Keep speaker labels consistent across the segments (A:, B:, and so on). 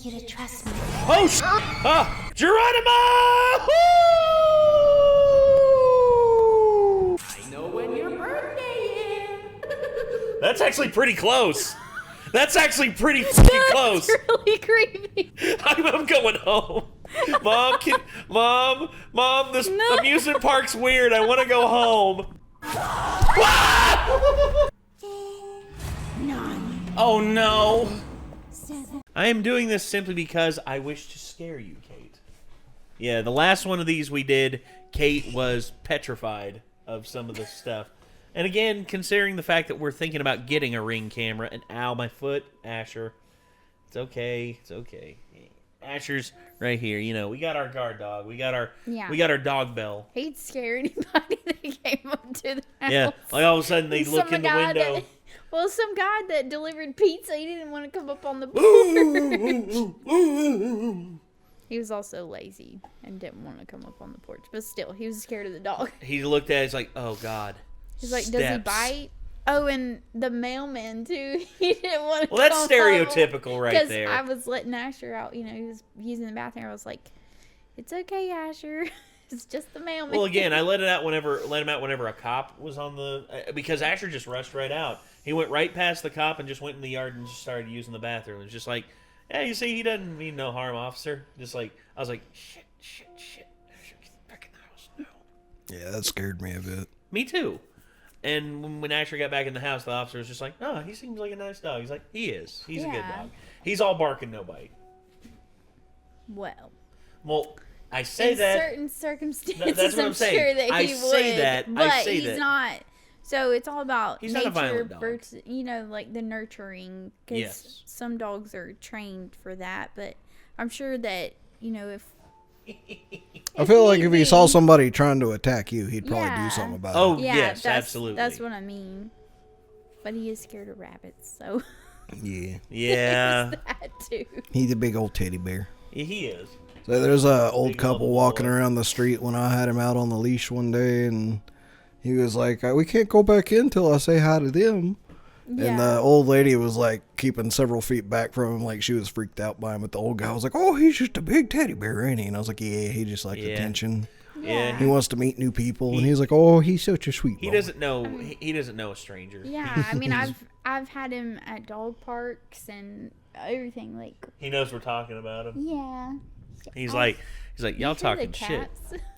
A: you to trust me.
B: Oh, Geronimo!
C: I know when your birthday is.
B: That's actually pretty close. That's actually pretty fucking close.
D: That's really creepy.
B: I'm going home. Mom, this amusement park's weird. I want to go home. Oh no. I am doing this simply because I wish to scare you, Kate. Yeah, the last one of these we did, Kate was petrified of some of the stuff. And again, considering the fact that we're thinking about getting a Ring camera, and ow, my foot, Asher. It's okay. It's okay. Asher's right here. You know, we got our guard dog. We got our dog bell.
D: He'd scare anybody that came up to the house.
B: Yeah, like all of a sudden they look in the window.
D: Some guy that delivered pizza, he didn't want to come up on the porch. He was also lazy and didn't want to come up on the porch. But still, he was scared of the dog.
B: He looked at it, he's like, oh, God.
D: He's like, does he bite? Oh, and the mailman, too. He didn't want to come
B: Well, that's stereotypical right there.
D: Because I was letting Asher out. You know, he was using the bathroom. I was like, it's okay, Asher. It's just the mailman.
B: Well, again, I let him out whenever a cop was on the... because Asher just rushed right out. He went right past the cop and just went in the yard and just started using the bathroom. It was just like, yeah, you see, he doesn't mean no harm, officer. Just like, I was like, shit. Asher, get back in the house now.
E: Yeah, that scared me a bit.
B: Me too. And when Asher got back in the house, the officer was just like, oh, he seems like a nice dog. He's like, he is. He's a good dog. He's all bark and no bite. Well, I say
D: in
B: that.
D: certain circumstances,
B: that's what I'm saying.
D: sure that he would. But he's not. So it's all about
B: he's
D: nature
B: not a violent dog.
D: versus, you know, like the nurturing. Because
B: yes.
D: some dogs are trained for that. But I'm sure that, you know, if
E: I feel like if he saw somebody trying to attack you, he'd probably do something about it.
B: Oh, yes, absolutely.
D: That's what I mean. But he is scared of rabbits, so.
E: Yeah.
B: Yeah.
D: That too.
E: He's a big old teddy bear.
B: Yeah, he is.
E: So there's a old couple walking around the street when I had him out on the leash one day, and he was like, we can't go back in till I say hi to them. Yeah. And the old lady was like keeping several feet back from him, like she was freaked out by him. But the old guy was like, oh, he's just a big teddy bear, ain't he? And I was like, yeah, he just likes attention.
B: Yeah.
E: He wants to meet new people, and he's like, oh, he's such a sweet boy.
B: He doesn't know. He doesn't know a stranger.
D: Yeah, I mean, I've had him at dog parks and everything. Like
B: he knows we're talking about him.
D: Yeah.
B: He's like, y'all talking shit.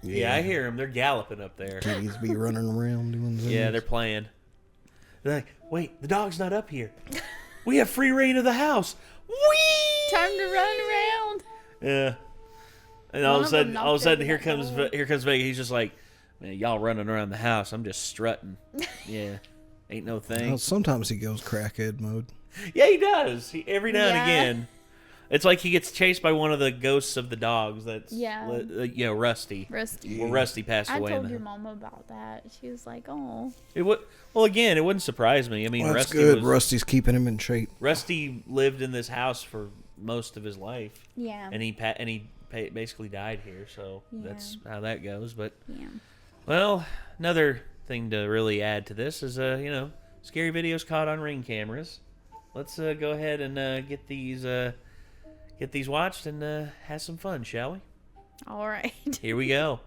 B: Yeah, I hear him. They're galloping up there.
E: Kitties be running around doing things.
B: Yeah, they're playing. They're like, wait, the dog's not up here. We have free reign of the house. Whee!
D: Time to run around.
B: Yeah. And all of a sudden, here comes Vega. He's just like, man, y'all running around the house. I'm just strutting. Yeah, ain't no thing.
E: Well, sometimes he goes crackhead mode.
B: Yeah, he does. Every now and again. It's like he gets chased by one of the ghosts of the dogs. That's Rusty. Well, Rusty passed away.
D: I told your mama about that. She was like, "Oh."
B: Well, again, it wouldn't surprise me. I mean,
E: that's good. Rusty's keeping him in shape.
B: Rusty lived in this house for most of his life.
D: Yeah.
B: And he basically died here, so that's how that goes. But
D: yeah.
B: Well, another thing to really add to this is scary videos caught on Ring cameras. Let's go ahead and get these watched and have some fun, shall we?
D: All right.
B: Here we go.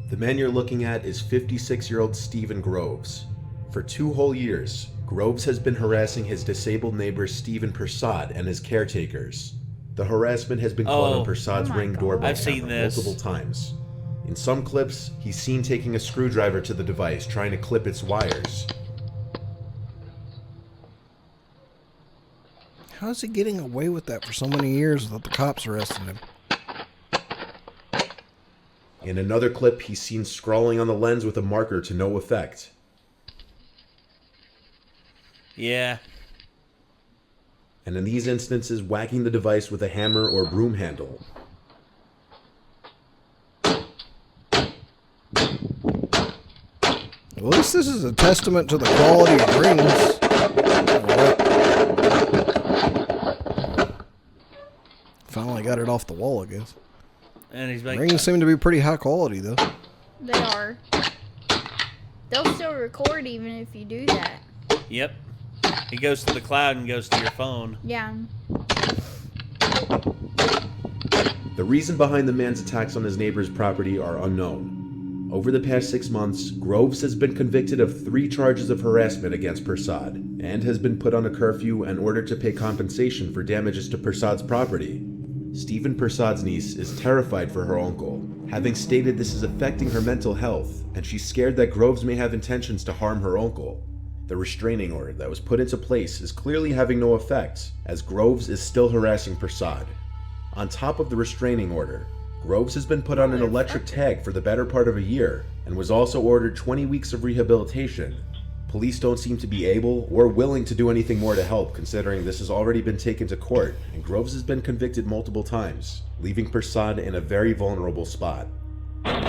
F: The man you're looking at is 56-year-old Stephen Groves. For 2 whole years, Groves has been harassing his disabled neighbor Stephen Persad and his caretakers. The harassment has been caught on Persad's Ring doorbell camera multiple times. In some clips, he's seen taking a screwdriver to the device, trying to clip its wires.
E: How is he getting away with that for so many years without the cops arresting him?
F: In another clip, he's seen scrawling on the lens with a marker to no effect.
B: Yeah.
F: And in these instances, whacking the device with a hammer or broom handle.
E: At least this is a testament to the quality of rings. Finally got it off the wall, I guess.
B: And he's like,
E: rings seem to be pretty high quality, though.
D: They are. They'll still record even if you do that.
B: Yep. It goes to the cloud and goes to your phone.
D: Yeah.
F: The reason behind the man's attacks on his neighbor's property are unknown. Over the past 6 months, Groves has been convicted of 3 charges of harassment against Persad, and has been put on a curfew and ordered to pay compensation for damages to Persad's property. Stephen Persad's niece is terrified for her uncle, having stated this is affecting her mental health, and she's scared that Groves may have intentions to harm her uncle. The restraining order that was put into place is clearly having no effect, as Groves is still harassing Persad. On top of the restraining order, Groves has been put on an electric tag for the better part of a year, and was also ordered 20 weeks of rehabilitation. Police don't seem to be able or willing to do anything more to help, considering this has already been taken to court, and Groves has been convicted multiple times, leaving Persad in a very vulnerable spot.
E: That's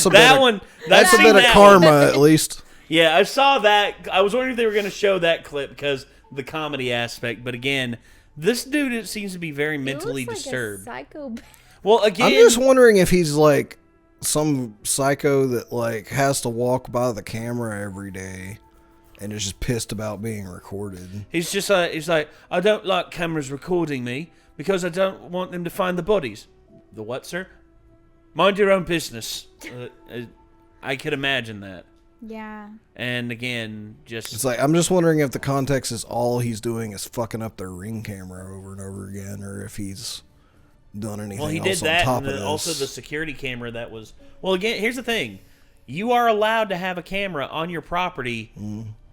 E: a
B: That
E: That's a bit of karma, at least.
B: Yeah, I saw that. I was wondering if they were going to show that clip because the comedy aspect. But again, this dude it seems to be very mentally disturbed.
D: A psycho.
B: Well, again,
E: I'm just wondering if he's like some psycho that like has to walk by the camera every day and is just pissed about being recorded.
B: he's just he's like, I don't like cameras recording me because I don't want them to find the bodies. The what, sir? Mind your own business. I could imagine that.
D: Yeah.
B: And again, just
E: It's like, I'm just wondering if the context is all he's doing is fucking up their Ring camera over and over again, or if he's done anything
B: well, he
E: else
B: did that,
E: on top
B: and
E: of
B: then
E: this.
B: also the security camera that was. Well, again, here's the thing: you are allowed to have a camera on your property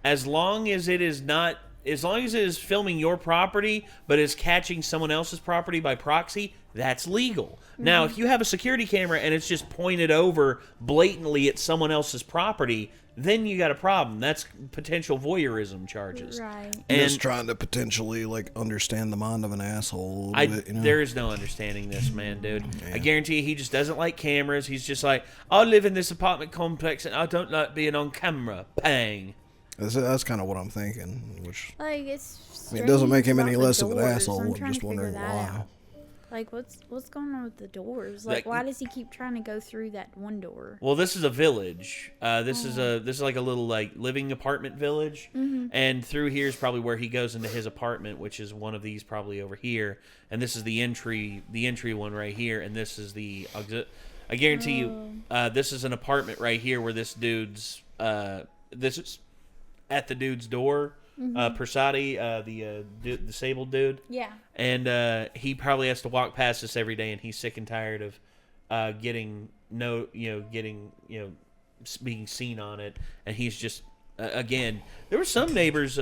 B: as long as it is not, as long as it is filming your property, but is catching someone else's property by proxy. That's legal. Now, if you have a security camera and it's just pointed over blatantly at someone else's property, then you got a problem. That's potential voyeurism charges.
D: Right.
E: I'm just trying to potentially like understand the mind of an asshole a little bit, you know?
B: There is no understanding this, man, dude. I guarantee you, he just doesn't like cameras. He's just like, I live in this apartment complex and I don't like being on camera. Bang.
E: That's kind of what I'm thinking. Which
D: Like it's.
E: I mean, it doesn't make him any
D: about the
E: less of an
D: doors.
E: asshole.
D: I'm
E: I'm
D: trying
E: just
D: to figure
E: wondering
D: that
E: why.
D: out. Like what's going on with the doors? Like why does he keep trying to go through that one door?
B: Well, this is a village. This is like a little like living apartment village, and through here is probably where he goes into his apartment, which is one of these probably over here. And this is the entry one right here, and this is the. I guarantee you, this is an apartment right here where this dude's. This is at the dude's door. Persadi, the disabled dude.
D: Yeah.
B: And he probably has to walk past this every day, and he's sick and tired of getting being seen on it. And he's just again, there were some neighbors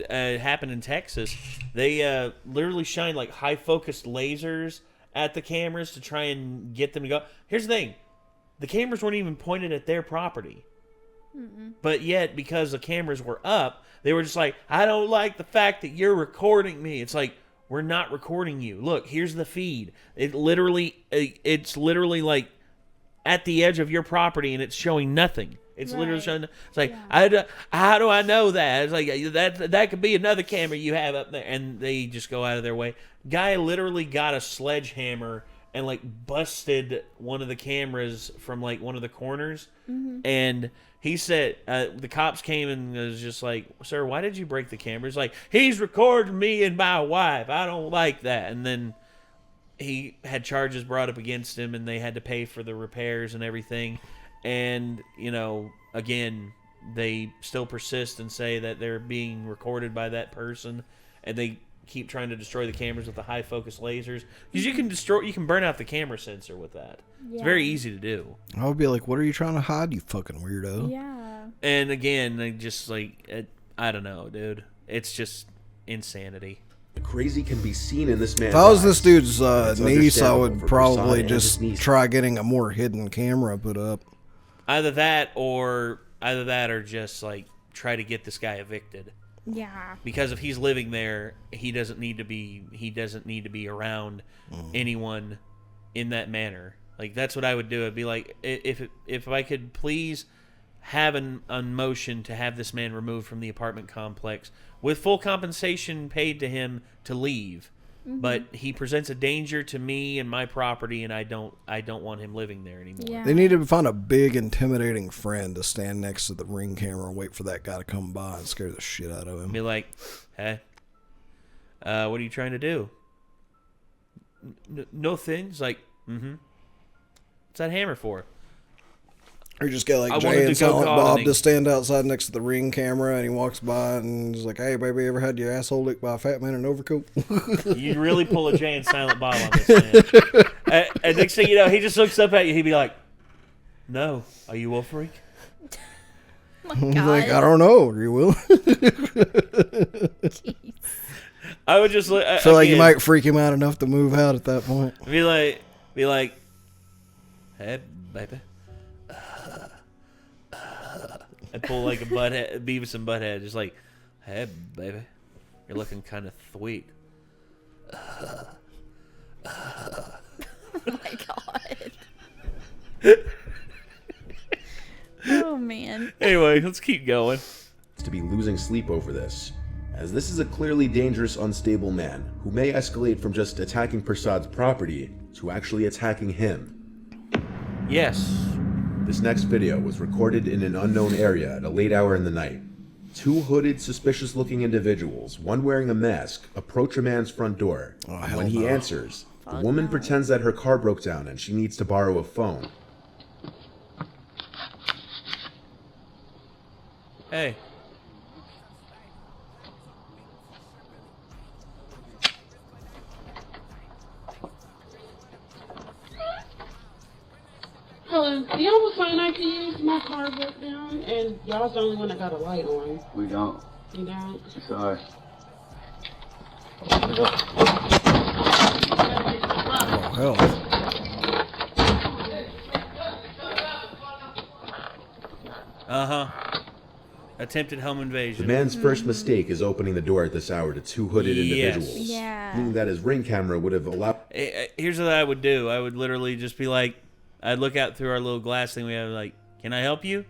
B: happened in Texas. They literally shine like high focused lasers at the cameras to try and get them to go. Here's the thing: the cameras weren't even pointed at their property. But yet, because the cameras were up, they were just like, I don't like the fact that you're recording me. It's like, we're not recording you. Look, here's the feed. It's literally like at the edge of your property, and it's showing nothing. It's literally showing. It's like, how do I know that? It's like that could be another camera you have up there, and they just go out of their way. Guy literally got a sledgehammer and like busted one of the cameras from like one of the corners, and he said the cops came and was just like, sir, why did you break the camera? He's like, he's recording me and my wife. I don't like that. And then he had charges brought up against him, and they had to pay for the repairs and everything. And, you know, again, they still persist and say that they're being recorded by that person, and they keep trying to destroy the cameras with the high focus lasers, because you can burn out the camera sensor with that. It's very easy to do.
E: I would be like, what are you trying to hide, you fucking weirdo?
D: Yeah.
B: And again, they just like, I don't know, dude. It's just insanity.
F: The crazy can be seen in this man's
E: If I was
F: eyes.
E: this dude's
F: It's
E: niece, I
F: understandable
E: would
F: for
E: probably
F: Persad and
E: just
F: his niece.
E: try getting a more hidden camera put up.
B: Either that or just like try to get this guy evicted.
D: Yeah.
B: Because if he's living there, he doesn't need to be around anyone in that manner. Like, that's what I would do. I'd be like, if I could please have a motion to have this man removed from the apartment complex with full compensation paid to him to leave, but he presents a danger to me and my property, and I don't want him living there anymore.
D: Yeah.
E: They need to find a big, intimidating friend to stand next to the ring camera and wait for that guy to come by and scare the shit out of him.
B: Be like, hey, what are you trying to do? No things. Like, what's that hammer for?
E: Or just get like Jay and Silent Bob to stand outside next to the ring camera, and he walks by and he's like, "Hey, baby, ever had your asshole licked by a fat man in an overcoat?"
B: You really pull a Jay and Silent Bob on this man. And next thing you know, he just looks up at you. He'd be like, "No, are you a freak?"
D: Oh my
E: He's
D: God.
E: like, "I don't know. Are you will?"
D: Jeez.
B: I would just
E: I feel like you might freak him out enough to move out at that point.
B: Be like, hey, baby. I pull like a Beavis and Butthead, just like, hey, baby, you're looking kind of sweet.
D: Oh my God. Oh man.
B: Anyway, let's keep going.
F: To be losing sleep over this, as this is a clearly dangerous, unstable man who may escalate from just attacking Persad's property to actually attacking him.
B: Yes.
F: This next video was recorded in an unknown area at a late hour in the night. Two hooded, suspicious-looking individuals, one wearing a mask, approach a man's front door. When he answers, the woman pretends that her car broke down and she needs to borrow a phone.
B: Hey.
A: Hello, do y'all have a phone I can use? My car broke down, and y'all's the only one that got a light on.
G: We don't.
A: You don't?
G: Sorry.
E: Oh, hell.
B: Attempted home invasion.
F: The man's first mistake is opening the door at this hour to two hooded individuals.
D: Yeah.
F: Meaning that his ring camera would have allowed...
B: Here's what I would do. I would literally just be like, I'd look out through our little glass thing we have, like, can I help you?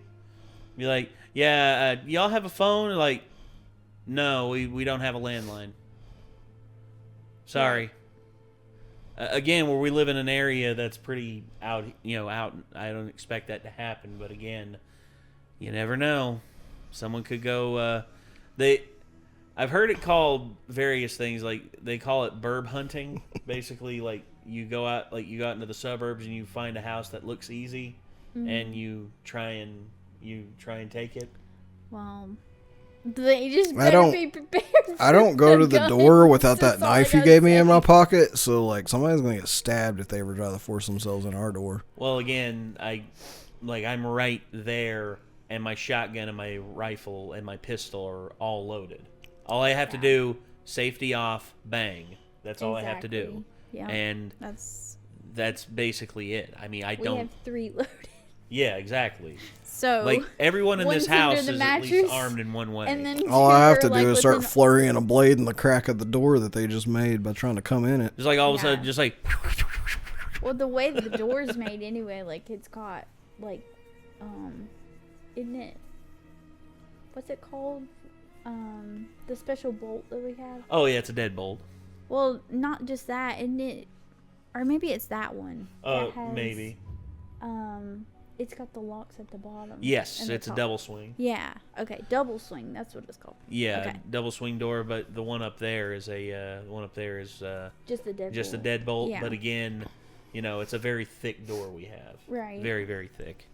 B: Be like, yeah, y'all have a phone? Like, no, we don't have a landline. Sorry. Again, where we live in an area that's pretty out, I don't expect that to happen, but again, you never know. Someone could go, I've heard it called various things, like, they call it burb hunting, basically, like, you go out into the suburbs and you find a house that looks easy, and you try and take it.
D: Well, they just
E: I
D: better
E: don't-
D: be prepared.
E: I don't go to the
D: guns.
E: door without that
D: That's all I
E: knife you
D: gotta
E: gave me
D: say.
E: in my pocket. So, like, somebody's going to get stabbed if they ever try to force themselves in our door.
B: Well, again, I'm right there, and my shotgun and my rifle and my pistol are all loaded. All I have to do, safety off, bang. That's all I have to do.
D: Exactly. Yeah.
B: And that's basically it. I mean,
D: we have 3 loaded.
B: Yeah, exactly.
D: So
B: Like, everyone in this
D: one's under
B: house
D: the
B: is at least
D: mattress,
B: armed in one way.
D: and then
E: All I have to
D: two
E: do
D: are,
E: is
D: like,
E: start
D: within-
E: flurrying a blade in the crack of the door that they just made by trying to come in it.
B: Just like all of a
D: Yeah.
B: sudden, just like...
D: Well, the way the door's made anyway, like it's got like, isn't it? What's it called? The special bolt that we have.
B: Oh, yeah, it's a deadbolt.
D: Well, not just that, isn't it? Or maybe it's that one. that has,
B: Maybe.
D: It's got the locks at the bottom.
B: Yes,
D: and the
B: it's a
D: top.
B: double swing.
D: Yeah. Okay. Double swing. That's what it's called.
B: Yeah,
D: Okay.
B: double swing door, but the one up there is just
D: Just the deadbolt.
B: just a deadbolt.
D: Yeah.
B: But again, it's a very thick door we have.
D: Right.
B: Very, very thick.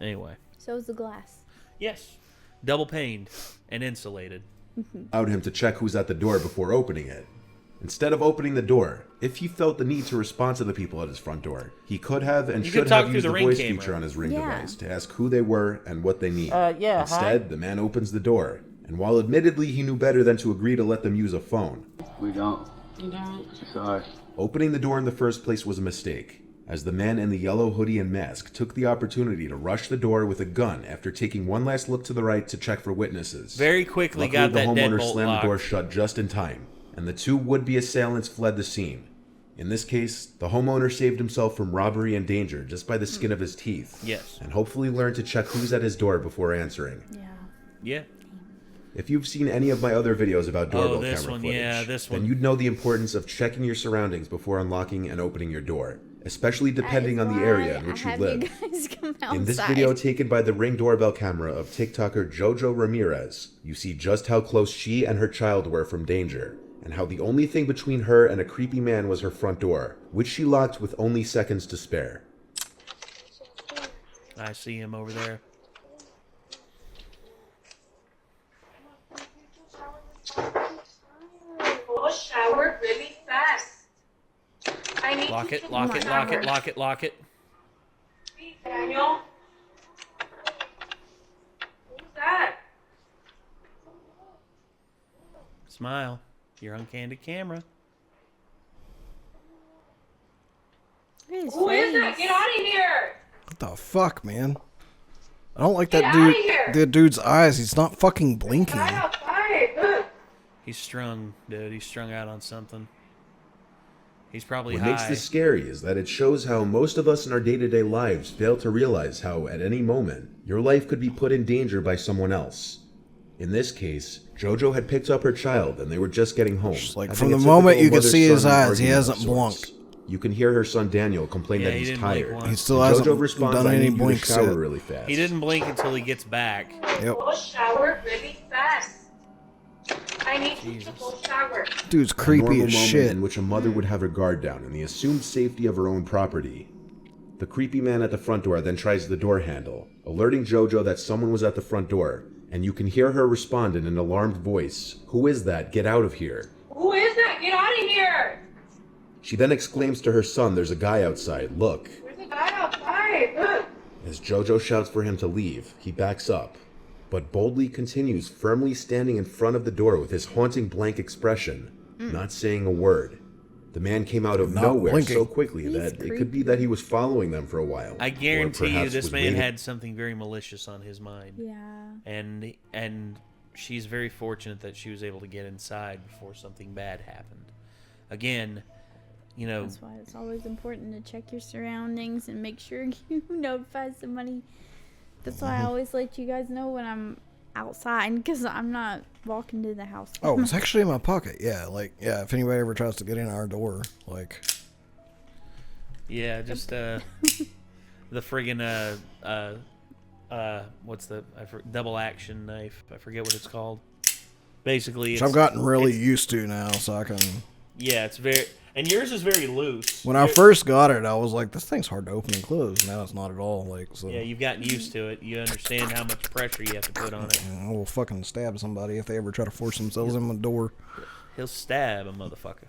B: Anyway.
D: So is the glass.
B: Yes. Double paned and insulated.
F: allowed him to check who's at the door before opening it. Instead of opening the door, if he felt the need to respond to the people at his front door, he could have and
B: You
F: should
B: could talk
F: have
B: through
F: used
B: the
F: the
B: Ring
F: voice
B: camera.
F: feature on his Ring
D: Yeah.
F: device to ask who they were and what they need.
C: Yeah,
F: Instead, the man opens the door, and while admittedly he knew better than to agree to let them use a phone,
G: We don't.
A: You don't?
G: Sorry.
F: opening the door in the first place was a mistake, as the man in the yellow hoodie and mask took the opportunity to rush the door with a gun after taking one last look to the right to check for witnesses.
B: Very quickly
F: Luckily,
B: got
F: the
B: that
F: homeowner
B: deadbolt
F: slammed the door
B: locked.
F: shut just in time, and the two would-be assailants fled the scene. In this case, the homeowner saved himself from robbery and danger just by the skin of his teeth.
B: Yes.
F: And hopefully learned to check who's at his door before answering.
D: Yeah.
B: Yeah.
F: If you've seen any of my other videos about doorbell
B: this
F: camera
B: one,
F: footage,
B: yeah, this one.
F: then you'd know the importance of checking your surroundings before unlocking and opening your door, especially depending on the area in which you live. In this video taken by the Ring doorbell camera of TikToker Jojo Ramirez, you see just how close she and her child were from danger, and how the only thing between her and a creepy man was her front door, which she locked with only seconds to spare.
B: I see him over there.
C: Go shower really fast. I need
B: Lock
C: to
B: it,
C: take
B: lock
C: a
B: it, lock it,
C: shower.
B: lock it, lock it.
C: Daniel? Who's that?
B: Smile. You're on candid camera.
C: Who is that? Get out of here!
E: What the fuck, man? I don't like
C: Get
E: that
C: outta
E: dude.
C: here.
E: The dude's eyes. He's not fucking blinking.
C: Right outside. Ugh.
B: He's strung, dude. He's strung out on something. He's probably
F: What
B: high.
F: makes this scary is that it shows how most of us in our day-to-day lives fail to realize how, at any moment, your life could be put in danger by someone else. In this case, Jojo had picked up her child and they were just getting home.
E: Like,
F: having
E: from
F: a
E: the moment
F: typical
E: you could see his
F: mother-son
E: eyes, he
F: argument of
E: hasn't
F: sorts.
E: blinked.
F: You can hear her son Daniel complain
B: Yeah,
F: that
B: he
F: he's
B: didn't blink
F: tired.
B: once.
E: He still
F: And
E: hasn't
F: Jojo responds,
E: done
F: "I
E: any
F: need you to
E: blinks
F: shower
E: yet."
F: really fast.
B: He didn't blink until he gets back.
E: Yep.
C: Go shower really fast. I need you to
B: Jesus.
C: go shower.
E: Dude's
F: A
E: creepy
F: normal
E: as
F: moment
E: shit.
F: in which a mother would have her guard down in the assumed safety of her own property. The creepy man at the front door then tries the door handle, alerting Jojo that someone was at the front door, and you can hear her respond in an alarmed voice, "Who is that? Get out of here."
C: Who is that? Get out of here!
F: She then exclaims to her son, "There's a guy outside, look."
C: There's a guy outside. Ugh.
F: As Jojo shouts for him to leave, he backs up, but boldly continues, firmly standing in front of the door with his haunting blank expression, not saying a word. The man came out of
E: Not
F: nowhere
E: blinking.
F: so quickly
D: He's
F: that it could be that he was following them for a while.
B: I
F: or
B: guarantee you
F: perhaps
B: this
F: was
B: man
F: waiting-
B: had something very malicious on his mind.
D: Yeah.
B: And she's very fortunate that she was able to get inside before something bad happened. Again, you know,
D: That's why it's always important to check your surroundings and make sure you notify somebody. That's why I always let you guys know when I'm outside, because I'm not walking to the house.
E: Oh, it's actually in my pocket. Yeah, like, yeah, if anybody ever tries to get in our door, like,
B: yeah, just the friggin' what's the double action knife? I forget what it's called. Basically,
E: which
B: it's,
E: I've gotten really used to now, so I can.
B: yeah, it's very, and yours is very loose.
E: When I first got it, I was like, this thing's hard to open and close. Now it's not at all. Like, so.
B: Yeah, you've gotten used to it. You understand how much pressure you have to put on it.
E: I will fucking stab somebody if they ever try to force themselves in my door.
B: He'll stab a motherfucker.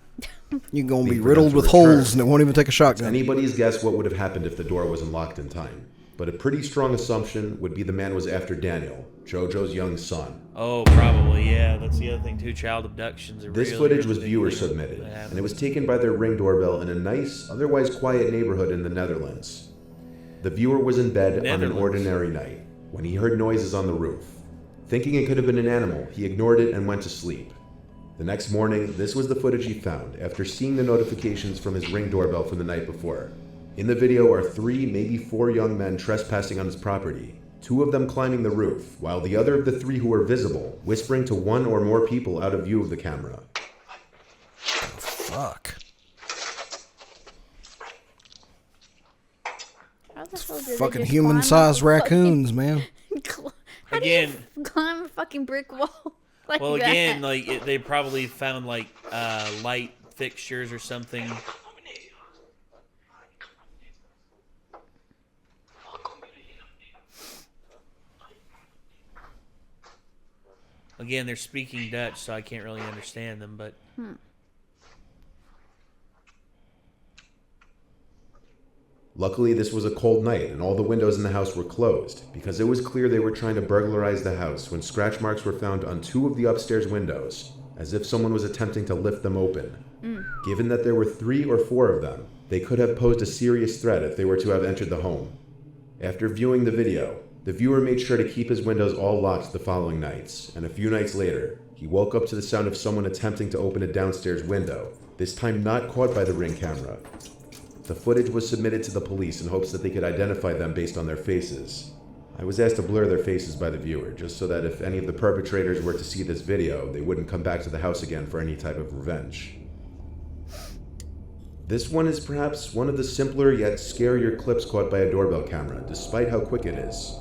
E: You're gonna be
F: Wait for
E: riddled
F: them
E: with
F: to return.
E: holes, and it won't even take a shotgun.
F: Anybody's guess what would have happened if the door wasn't locked in time. But a pretty strong assumption would be the man was after Daniel, Jojo's young son.
B: Oh, probably, yeah. That's the other thing, too. Child abductions are
F: This
B: really,
F: footage
B: really
F: was
B: big
F: viewer
B: deal
F: submitted,
B: that happens.
F: and it was taken by their Ring doorbell in a nice, otherwise quiet neighborhood in the Netherlands. The viewer was in bed on an
B: Netherlands.
F: ordinary night when he heard noises on the roof. Thinking it could have been an animal, he ignored it and went to sleep. The next morning, this was the footage he found after seeing the notifications from his Ring doorbell from the night before. In the video are 3, maybe 4 young men trespassing on his property, 2 of them climbing the roof, while the other of the 3 who were visible, whispering to 1 or more people out of view of the camera.
E: Fuck.
D: How the hell did they
E: Fucking
D: just
E: human-sized
D: climb up a fucking-
E: raccoons, man.
D: How
B: Again-
D: do you climb a fucking brick wall like
B: Well,
D: that?
B: again, like they probably found like light fixtures or something. Again, they're speaking Dutch, so I can't really understand them. But
F: Luckily, this was a cold night and all the windows in the house were closed because it was clear they were trying to burglarize the house when scratch marks were found on 2 of the upstairs windows, as if someone was attempting to lift them open. Given that there were 3 or 4 of them, they could have posed a serious threat if they were to have entered the home. After viewing the video, the viewer made sure to keep his windows all locked the following nights, and a few nights later, he woke up to the sound of someone attempting to open a downstairs window, this time not caught by the Ring camera. The footage was submitted to the police in hopes that they could identify them based on their faces. I was asked to blur their faces by the viewer, just so that if any of the perpetrators were to see this video, they wouldn't come back to the house again for any type of revenge. This one is perhaps one of the simpler yet scarier clips caught by a doorbell camera, despite how quick it is.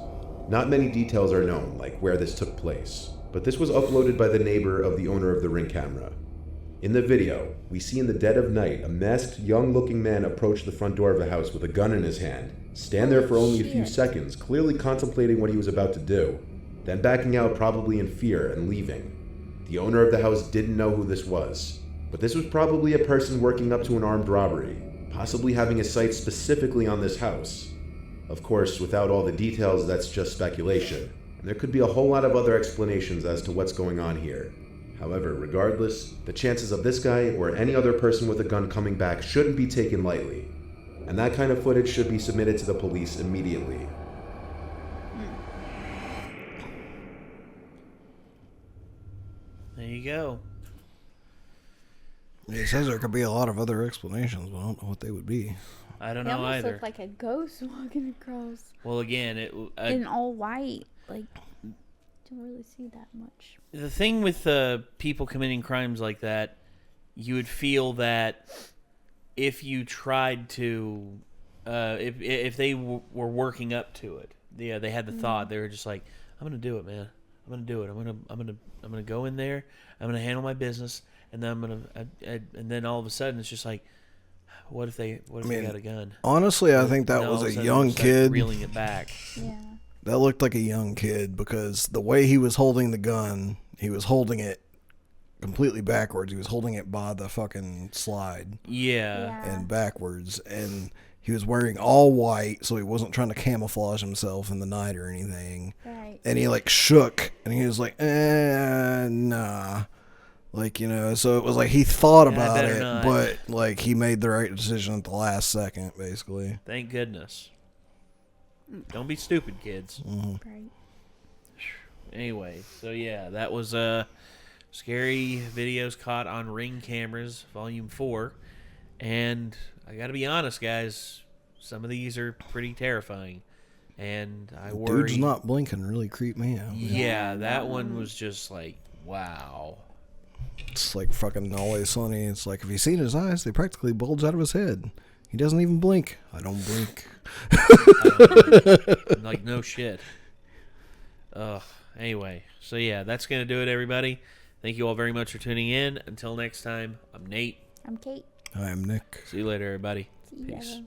F: Not many details are known, like where this took place, but this was uploaded by the neighbor of the owner of the Ring camera. In the video, we see in the dead of night a masked, young-looking man approach the front door of the house with a gun in his hand, stand there for only a few seconds, clearly contemplating what he was about to do, then backing out probably in fear and leaving. The owner of the house didn't know who this was, but this was probably a person working up to an armed robbery, possibly having his sights specifically on this house. Of course, without all the details, that's just speculation, and there could be a whole lot of other explanations as to what's going on here. However, regardless, the chances of this guy or any other person with a gun coming back shouldn't be taken lightly, and that kind of footage should be submitted to the police immediately.
B: There you go.
E: It says there could be a lot of other explanations, but I don't know what they would be.
B: I don't
D: It
B: know
D: almost
B: either.
D: looked like a ghost walking across.
B: Well, again,
D: In all white. Like, don't really see that much.
B: the thing with people committing crimes like that, you would feel that if you tried to, if they were working up to it, yeah, they had the thought, they were just like, I'm gonna do it, man. I'm gonna do it. I'm gonna go in there. I'm gonna handle my business, and then and then all of a sudden it's just like, what if they got a gun?
E: Honestly, I think that
B: And all
E: was
B: of
E: a
B: sudden
E: young
B: it's like
E: kid.
B: reeling it back.
D: Yeah.
E: That looked like a young kid because the way he was holding the gun, he was holding it completely backwards. He was holding it by the fucking slide
B: Yeah.
E: and backwards. And he was wearing all white, so he wasn't trying to camouflage himself in the night or anything.
D: Right.
E: And he like shook and he was like, nah. Like, you know, so it was like he thought about
B: better
E: it,
B: not.
E: but like he made the right decision at the last second, basically.
B: Thank goodness. Don't be stupid, kids.
D: Right.
B: Anyway, so yeah, that was scary videos caught on Ring cameras, Volume 4. And I gotta be honest, guys, some of these are pretty terrifying. And I worry.
E: Dude's not blinking really creeped me out.
B: Yeah, that one was just like, wow.
E: It's like fucking Always Sunny. It's like if you seen his eyes, they practically bulge out of his head. He doesn't even blink. I don't blink.
B: Like, no shit. Anyway, so yeah, that's going to do it, everybody. Thank you all very much for tuning in. Until next time, I'm Nate.
D: I'm Kate.
E: I am Nick.
B: See you later, everybody.
D: See ya.
B: Peace.